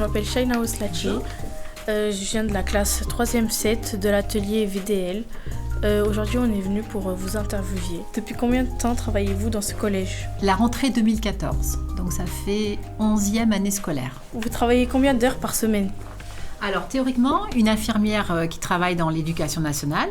m'appelle Shaina Oslachi. Je viens de la classe 3e 7 de l'atelier VDL. Aujourd'hui, on est venu pour vous interviewer. Depuis combien de temps travaillez-vous dans ce collège? La rentrée 2014, donc ça fait 11e année scolaire. Vous travaillez combien d'heures par semaine? Alors théoriquement, une infirmière qui travaille dans l'éducation nationale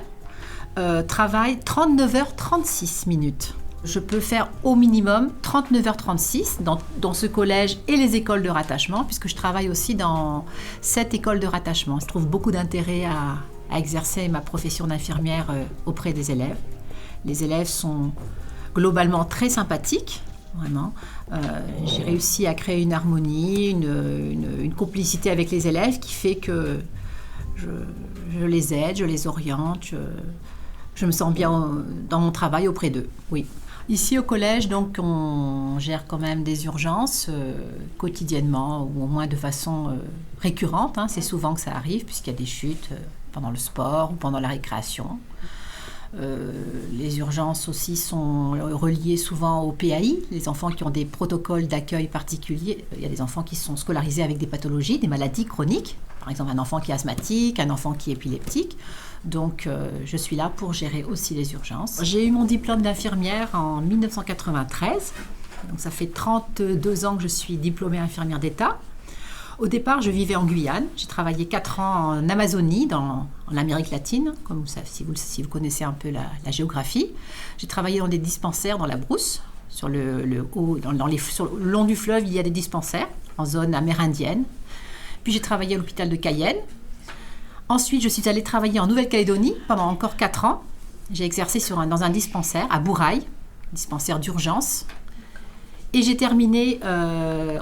travaille 39h36 minutes. Je peux faire au minimum 39h36 dans ce collège et les écoles de rattachement, puisque je travaille aussi dans 7 écoles de rattachement. Je trouve beaucoup d'intérêt à exercer ma profession d'infirmière auprès des élèves. Les élèves sont globalement très sympathiques, vraiment. J'ai réussi à créer une harmonie, une complicité avec les élèves qui fait que je les aide, je les oriente, je me sens bien dans mon travail auprès d'eux, oui. Ici au collège, donc, on gère quand même des urgences quotidiennement ou au moins de façon récurrente. C'est souvent que ça arrive puisqu'il y a des chutes pendant le sport ou pendant la récréation. Les urgences aussi sont reliées souvent au PAI, les enfants qui ont des protocoles d'accueil particuliers. Il y a des enfants qui sont scolarisés avec des pathologies, des maladies chroniques. Par exemple, un enfant qui est asthmatique, un enfant qui est épileptique. Donc, je suis là pour gérer aussi les urgences. J'ai eu mon diplôme d'infirmière en 1993. Donc, ça fait 32 ans que je suis diplômée infirmière d'État. Au départ, je vivais en Guyane. J'ai travaillé 4 ans en Amazonie, en Amérique latine, comme si vous connaissez un peu la géographie. J'ai travaillé dans des dispensaires dans la brousse. Sur le long du fleuve, il y a des dispensaires en zone amérindienne. Puis j'ai travaillé à l'hôpital de Cayenne. Ensuite, je suis allée travailler en Nouvelle-Calédonie pendant encore 4 ans. J'ai exercé dans un dispensaire à Bourail, dispensaire d'urgence. Et j'ai terminé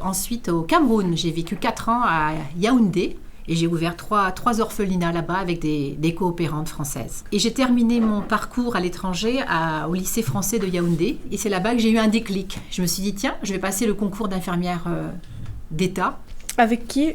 ensuite au Cameroun. J'ai vécu 4 ans à Yaoundé et j'ai ouvert 3 orphelinats là-bas avec des coopérantes françaises. Et j'ai terminé mon parcours à l'étranger au lycée français de Yaoundé. Et c'est là-bas que j'ai eu un déclic. Je me suis dit, tiens, je vais passer le concours d'infirmière d'État. Avec qui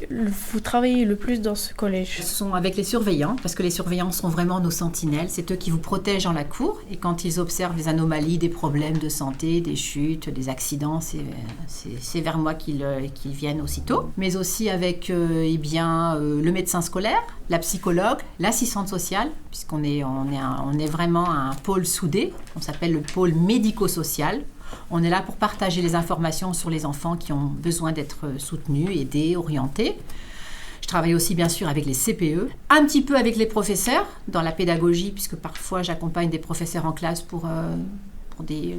vous travaillez le plus dans ce collège? Ce sont avec les surveillants, parce que les surveillants sont vraiment nos sentinelles. C'est eux qui vous protègent dans la cour. Et quand ils observent des anomalies, des problèmes de santé, des chutes, des accidents, c'est vers moi qu'ils viennent aussitôt. Mais aussi avec le médecin scolaire, la psychologue, l'assistante sociale, puisqu'on est vraiment un pôle soudé. On s'appelle le pôle médico-social. On est là pour partager les informations sur les enfants qui ont besoin d'être soutenus, aidés, orientés. Je travaille aussi bien sûr avec les CPE, un petit peu avec les professeurs dans la pédagogie, puisque parfois j'accompagne des professeurs en classe pour des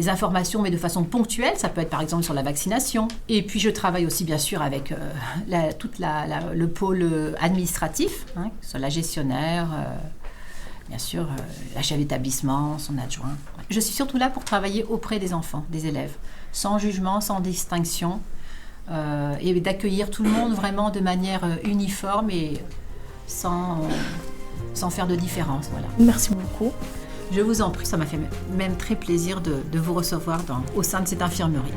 informations, mais de façon ponctuelle. Ça peut être par exemple sur la vaccination. Et puis je travaille aussi bien sûr avec le pôle administratif, sur la gestionnaire, bien sûr, la chef d'établissement, son adjoint. Je suis surtout là pour travailler auprès des enfants, des élèves, sans jugement, sans distinction, et d'accueillir tout le monde vraiment de manière uniforme et sans faire de différence. Voilà. Merci beaucoup. Je vous en prie, ça m'a fait même très plaisir de vous recevoir au sein de cette infirmerie.